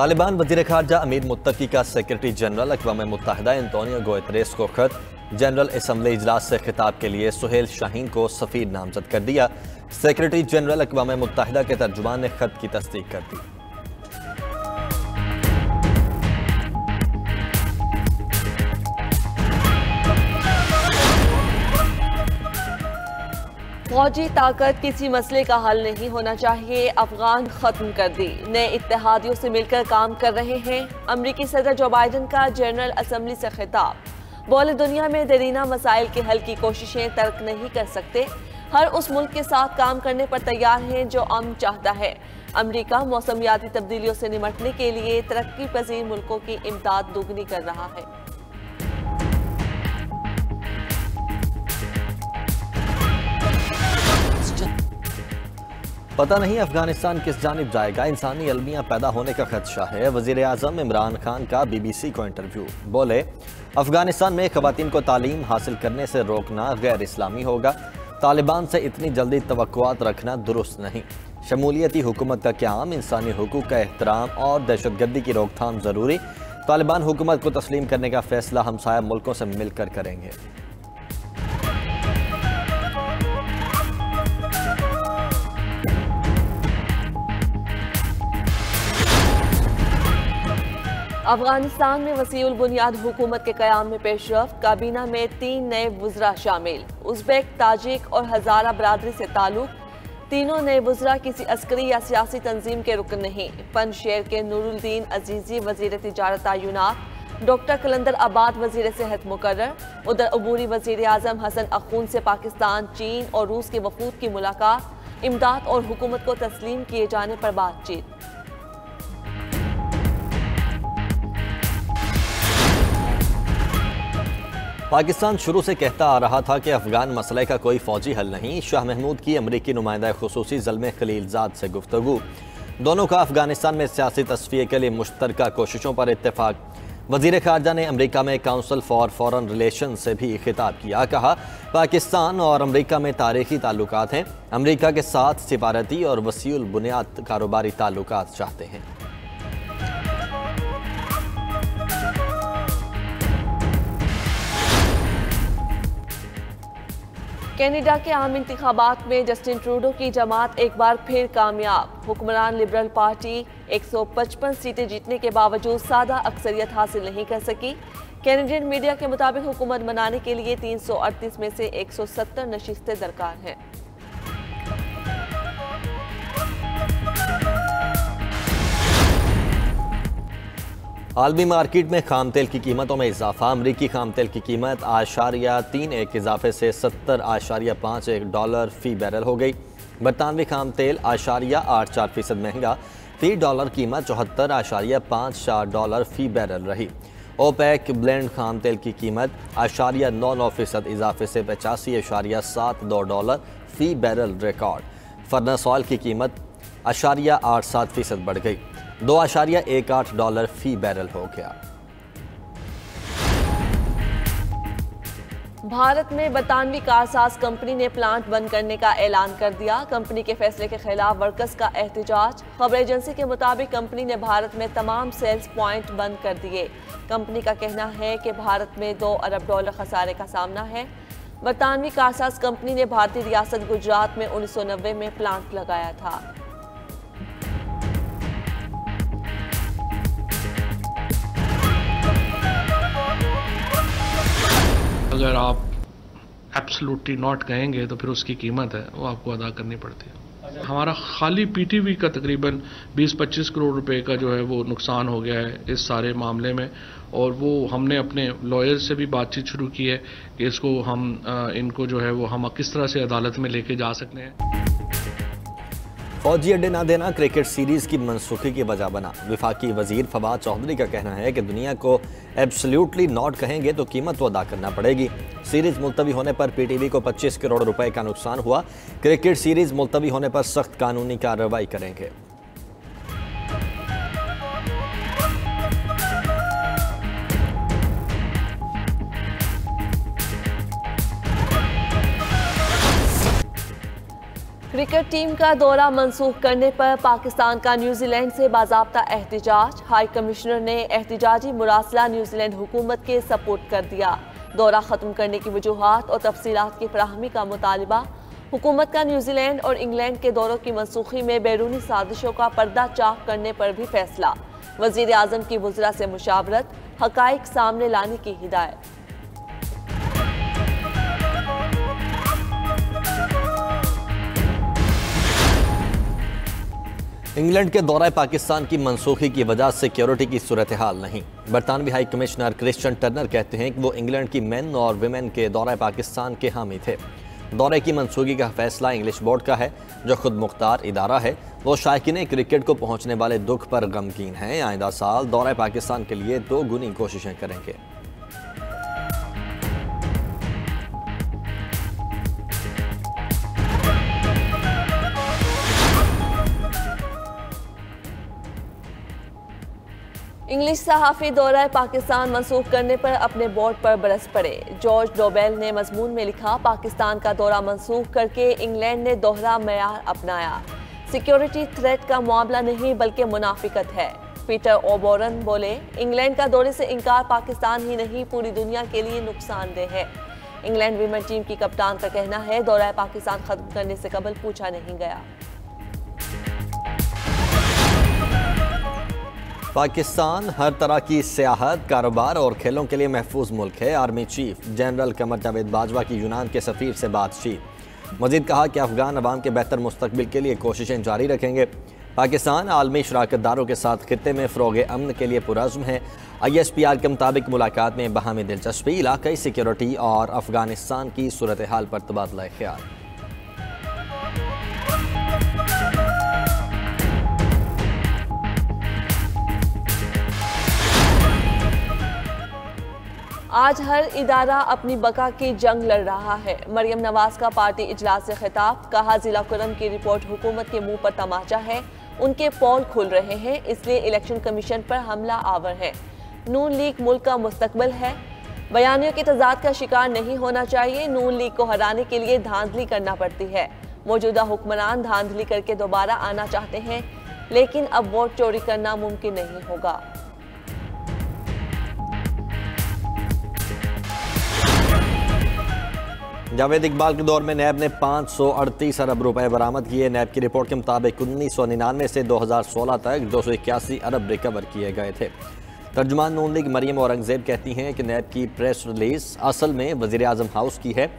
तालिबान वज़ीर ख़ारजा अमीर मुत्तकी का सेक्रेटरी जनरल अक़वाम मुत्तहिदा एंटोनियो गुतेरेस को खत। जनरल असम्बली इजलास से खिताब के लिए सुहेल शाहीन को सफ़ीर नामजद कर दिया। सेक्रेटरी जनरल अक़वाम मुत्तहिदा के तर्जुमान ने खत की तस्दीक कर दी। फौजी ताकत किसी मसले का हल नहीं होना चाहिए, अफगान खत्म कर दी। नए इत्तेहादियों से मिलकर काम कर रहे हैं। अमरीकी सदर जो बाइडन का जनरल असम्बली से खिताब। बोले दुनिया में देरीना मसाइल के हल की कोशिशें तर्क नहीं कर सकते। हर उस मुल्क के साथ काम करने पर तैयार हैं जो अमन चाहता है। अमरीका मौसमियाती तब्दीलियों से निपटने के लिए तरक्की पजीर मुल्कों की इमदाद दोगुनी कर रहा है। पता नहीं अफगानिस्तान किस जानिब जाएगा, इंसानी अलमिया पैदा होने का खदशा है। वज़ीर आज़म इमरान खान का BBC को इंटरव्यू। बोले अफगानिस्तान में ख़वातीन को तालीम हासिल करने से रोकना गैर इस्लामी होगा। तालिबान से इतनी जल्दी तवक्कुआत रखना दुरुस्त नहीं। शमूलियती हुकूमत का क़याम, इंसानी हुकूक का एहतराम और दहशतगर्दी की रोकथाम ज़रूरी। तालिबान हुकूमत को तस्लीम करने का फ़ैसला हमसाया मुल्कों से मिलकर करेंगे। अफगानिस्तान में वसीउल बुनियाद हुकूमत के क़याम में पेशरफ्त। काबीना में 3 नए वुज़रा शामिल। उज़्बेक, ताजिक और हज़ारा बरादरी से ताल्लुक़। तीनों नए वुज़रा किसी अस्करी या सियासी तंजीम के रुकन नहीं। पंजशेर के नूरुद्दीन अजीज़ी वज़ीर तिजारत तय्युनात। डॉक्टर कलंदर आबाद वज़ीर सेहत मुकर्रर। उधर अबूरी वज़ीर आज़म हसन अखून से पाकिस्तान, चीन और रूस के वफूद की मुलाकात। इमदाद और हुकूमत को तस्लीम किए जाने पर बातचीत। पाकिस्तान शुरू से कहता आ रहा था कि अफगान मसले का कोई फौजी हल नहीं। शाह महमूद की अमरीकी नुमाइंदा खुसूसी ज़ल्मे खलीलजाद से गुफ्तगू। दोनों का अफगानिस्तान में सियासी तस्फिये के लिए मुश्तरका कोशिशों पर इत्तेफाक। वज़ीर ख़ारजा ने अमरीका में काउंसिल फॉर फॉरेन रिलेशन से भी खिताब किया। कहा पाकिस्तान और अमरीका में तारीखी ताल्लुकात हैं। अमरीका के साथ सिफारती और वसीउल बुनियाद कारोबारी ताल्लुकात चाहते हैं। कनाडा के आम इंतखाबात में जस्टिन ट्रूडो की जमात एक बार फिर कामयाब। हुक्मरान लिबरल पार्टी 155 सीटें जीतने के बावजूद सादा अक्सरियत हासिल नहीं कर सकी। कैनेडियन मीडिया के मुताबिक हुकूमत बनाने के लिए 338 में से 170 नशिस्तें दरकार हैं। आलमी मार्केट में खाम तेल की कीमतों में इजाफा। अमरीकी खाम तेल की कीमत $3.1 इजाफे से $70.51 फ़ी बैरल हो गई। बरतानवी खाम तेल $8.84 महंगा, फ़ी डॉलर कीमत $74.54 फ़ी बैरल रही। ओपेक ब्लेंड खाम तेल की कीमत $0.99 इजाफे से $85.72 फ़ी बैरल रिकॉर्ड। फर्नेस ऑयल की कीमत $0.87 बढ़ गई, $2.18 फ़ी बैरल हो गया। भारत में बरतानवी कारसाज कंपनी ने प्लांट बंद करने का ऐलान कर दिया। कंपनी के फैसले के खिलाफ वर्कर्स का एहतजाज। खबर एजेंसी के मुताबिक कंपनी ने भारत में तमाम सेल्स पॉइंट बंद कर दिए। कंपनी का कहना है कि भारत में $2 अरब खसारे का सामना है। बरतानवी कारसाज कंपनी ने भारतीय रियासत गुजरात में 1990 में प्लांट लगाया था। अगर आप एब्सोल्युटली नॉट कहेंगे तो फिर उसकी कीमत है वो आपको अदा करनी पड़ती है। हमारा खाली पीटीवी का तकरीबन 20-25 करोड़ रुपए का जो है वो नुकसान हो गया है इस सारे मामले में, और वो हमने अपने लॉयर से भी बातचीत शुरू की है कि इसको हम इनको जो है वो हम किस तरह से अदालत में लेके जा सकते हैं। फौजी अड्डे ना देना क्रिकेट सीरीज की मनसूखी की वजह बना। वफाकी वजीर फवाद चौधरी का कहना है कि दुनिया को एब्सोल्युटली नॉट कहेंगे तो कीमत तो अदा करना पड़ेगी। सीरीज मुलतवी होने पर पीटीवी को 25 करोड़ रुपए का नुकसान हुआ। क्रिकेट सीरीज मुलतवी होने पर सख्त कानूनी कार्रवाई करेंगे। क्रिकेट टीम का दौरा मंसूख करने पर पाकिस्तान का न्यूजीलैंड से बाज़ाब्ता एहतिजाज। हाई कमिश्नर ने एहतिजाजी मुरासला न्यूजीलैंड हुकूमत के सपोर्ट कर दिया। दौरा ख़त्म करने की वजूहात और तफसीलात की फराहमी का मुतालिबा। हुकूमत का न्यूजीलैंड और इंग्लैंड के दौरों की मनसूखी में बैरूनी साजिशों का पर्दा चाक करने पर भी फैसला। वज़ीर आज़म की वज़रा से मुशावरत, हक़ाइक़ सामने लाने की हिदायत। इंग्लैंड के दौरा पाकिस्तान की मनसूखी की वजह सिक्योरिटी की सूरत हाल नहीं। बरतानवी हाई कमिश्नर क्रिश्चियन टर्नर कहते हैं कि वो इंग्लैंड की मेन और विमेन के दौरा पाकिस्तान के हामी थे। दौरे की मनसूखी का फैसला इंग्लिश बोर्ड का है, जो खुद मुख्तार इदारा है। वो शायकीन क्रिकेट को पहुंचने वाले दुख पर गमगीन हैं। आइंदा साल दौरा पाकिस्तान के लिए 2 गुनी कोशिशें करेंगे। इंग्लिश सहाफ़ी दौरा पाकिस्तान मंसूख करने पर अपने बोर्ड पर बरस पड़े। जॉर्ज डोबेल ने मजमून में लिखा, पाकिस्तान का दौरा मंसूख करके इंग्लैंड ने दोहरा मयार अपनाया। सिक्योरिटी थ्रेट का मामला नहीं बल्कि मुनाफिकत है। पीटर ओबोरन बोले, इंग्लैंड का दौरे से इनकार पाकिस्तान ही नहीं पूरी दुनिया के लिए नुकसानदेह है। इंग्लैंड वीमेन टीम की कप्तान का कहना है, दौरा पाकिस्तान खत्म करने से कबल पूछा नहीं गया। पाकिस्तान हर तरह की सियाहत, कारोबार और खेलों के लिए महफूज मुल्क है। Army chief general Qamar Javed Bajwa की यूनान के सफ़ीर से बातचीत। मजीद कहा कि अफगान अवाम के बेहतर मुस्तकबिल के लिए कोशिशें जारी रखेंगे। पाकिस्तान आलमी शराकतदारों के साथ खित्ते में फ़रोग़ अमन के लिए पुरज़्म है। ISPR के मुताबिक मुलाकात में बाहमी दिलचस्पी, इलाकाई सिक्योरिटी और अफगानिस्तान की सूरत हाल पर तबादला ख्याल। आज हर इदारा अपनी बका की जंग लड़ रहा है। मरियम नवाज का पार्टी इजलास से खिताब, कहा जिला कुरम की रिपोर्ट हुकूमत के मुंह पर तमाचा है। उनके पोल खुल रहे हैं, इसलिए इलेक्शन कमीशन पर हमला आवर है। नून लीग मुल्क का मुस्तकबिल है। बयानियों के तजाद का शिकार नहीं होना चाहिए। नून लीग को हराने के लिए धांधली करना पड़ती है। मौजूदा हुक्मरान धांधली करके दोबारा आना चाहते हैं, लेकिन अब वोट चोरी करना मुमकिन नहीं होगा। जावेद इकबाल के दौर में नैब ने 538 अरब रुपए बरामद किए। नैब की रिपोर्ट के मुताबिक 1999 से 2016 तक 281 अरब रिकवर किए गए थे। तर्जुमान नून लीग मरियम औरंगजेब कहती हैं कि नैब की प्रेस रिलीज असल में वज़ीर आज़म हाउस की है।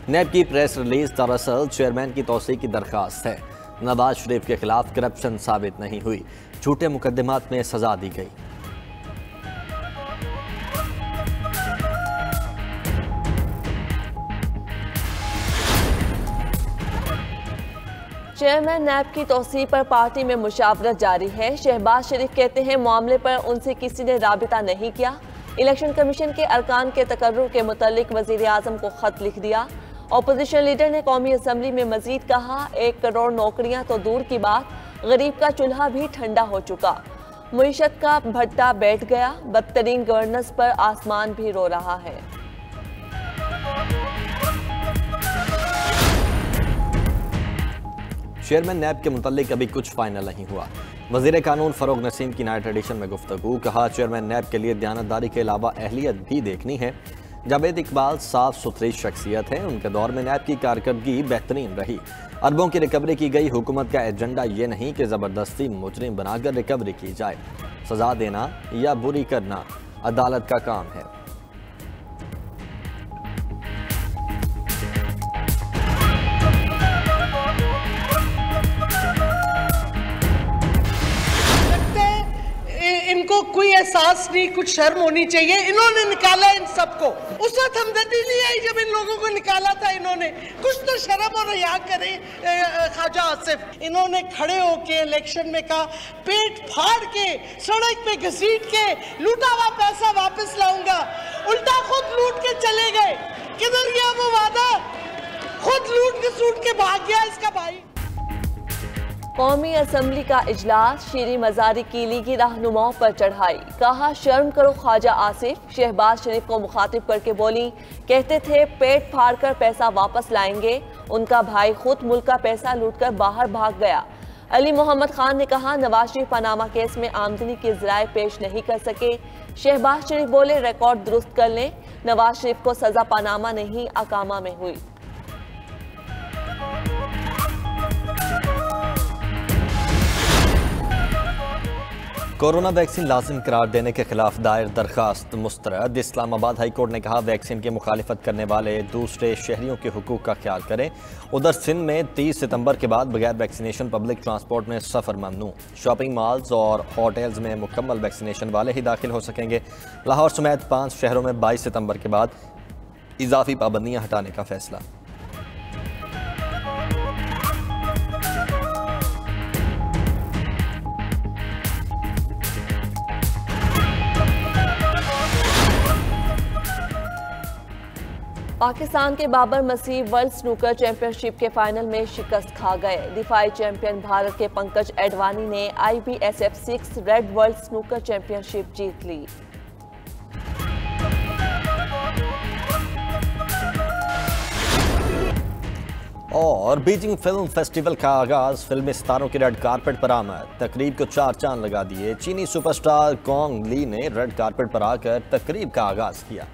नैब की प्रेस रिलीज दरअसल चेयरमैन की तौसीक़ की दरख्वास्त है। नवाज शरीफ के खिलाफ करप्शन साबित नहीं हुई, झूठे मुकदमात में सजा दी गई। चेयरमैन नैब की तौसीक़ पर पार्टी में मुशावरत जारी है। शहबाज शरीफ कहते हैं, मामले पर उनसे किसी ने राबिता नहीं किया। इलेक्शन कमीशन के अरकान के तकर्रुर के मुतालिक वज़ीर आज़म को खत लिख दिया। अपोजिशन लीडर ने कौमी असम्बली में मजीद कहा, 1 करोड़ नौकरियां तो दूर की बात, गरीब का चूल्हा भी ठंडा हो चुका। मईशत का भट्टा बैठ गया, बदतरीन गवर्नेंस पर आसमान भी रो रहा है। चेयरमैन नैब के मुतालिक अभी कुछ फाइनल नहीं हुआ। वज़ीर कानून फ़रोग़ नसीम की नाइट एडिशन में गुफ्तगू, कहा चेयरमैन नैब के लिए दयानतदारी के अलावा अहलियत भी देखनी है। जावेद इकबाल साफ सुथरी शख्सियत हैं। उनके दौर में नैब की कारकर्दगी बेहतरीन रही। अरबों की रिकवरी की गई। हुकूमत का एजेंडा ये नहीं कि ज़बरदस्ती मुजरिम बनाकर रिकवरी की जाए। सजा देना या बुरी करना अदालत का काम है। इनको कोई एहसास नहीं, कुछ शर्म होनी चाहिए। इन्होंने निकाला इन सबको। उस वक्त हमदर्दी नहीं आई जब इन लोगों को निकाला था इन्होंने। कुछ तो शर्म और हया करें ख्वाजा आसिफ। इन्होंने खड़े होके इलेक्शन में कहा, पेट फाड़ के सड़क पे घसीट के लूटा हुआ पैसा वापस लाऊंगा। उल्टा खुद लूट के चले गए। किधर गया वो वादा? खुद लूट के सूट के भाग गया इसका भाई। कौमी असम्बली का इजलास, शीरी मजारी की लीगी रहनुमाओं पर चढ़ाई, कहा शर्म करो ख्वाजा आसिफ। शहबाज शरीफ को मुखातिब करके बोली, कहते थे पेट फाड़ कर पैसा वापस लाएंगे, उनका भाई खुद मुल्क का पैसा लूटकर बाहर भाग गया। अली मोहम्मद खान ने कहा, नवाज शरीफ पनामा केस में आमदनी के ज़राए पेश नहीं कर सके। शहबाज शरीफ बोले, रिकॉर्ड दुरुस्त कर लें, नवाज शरीफ को सजा पनामा नहीं अकामा में हुई। कोरोना वैक्सीन लाजिम करार देने के खिलाफ दायर दरखास्त मुस्तरद। इस्लामाबाद हाई कोर्ट ने कहा, वैक्सीन की मुखालिफत करने वाले दूसरे शहरियों के हुकूक का ख्याल करें। उधर सिंध में 30 सितंबर के बाद बगैर वैक्सीनेशन पब्लिक ट्रांसपोर्ट में सफ़र ममनू। शॉपिंग मॉल्स और होटल्स में मुकम्मल वैक्सीनेशन वाले ही दाखिल हो सकेंगे। लाहौर समेत 5 शहरों में 22 सितंबर के बाद इजाफी पाबंदियाँ हटाने का फैसला। पाकिस्तान के बाबर मसीह वर्ल्ड स्नूकर चैंपियनशिप के फाइनल में शिकस्त खा गए। दिफाई चैंपियन भारत के पंकज एडवाणी ने IBSF 6 red world snooker championship जीत ली। और बीजिंग फिल्म फेस्टिवल का आगाज फिल्मी सितारों की रेड कारपेट पर आमद। तकरीब को 4 चांद लगा दिए। चीनी सुपरस्टार कॉन्ग ली ने रेड कारपेट पर आकर तकरीब का आगाज किया।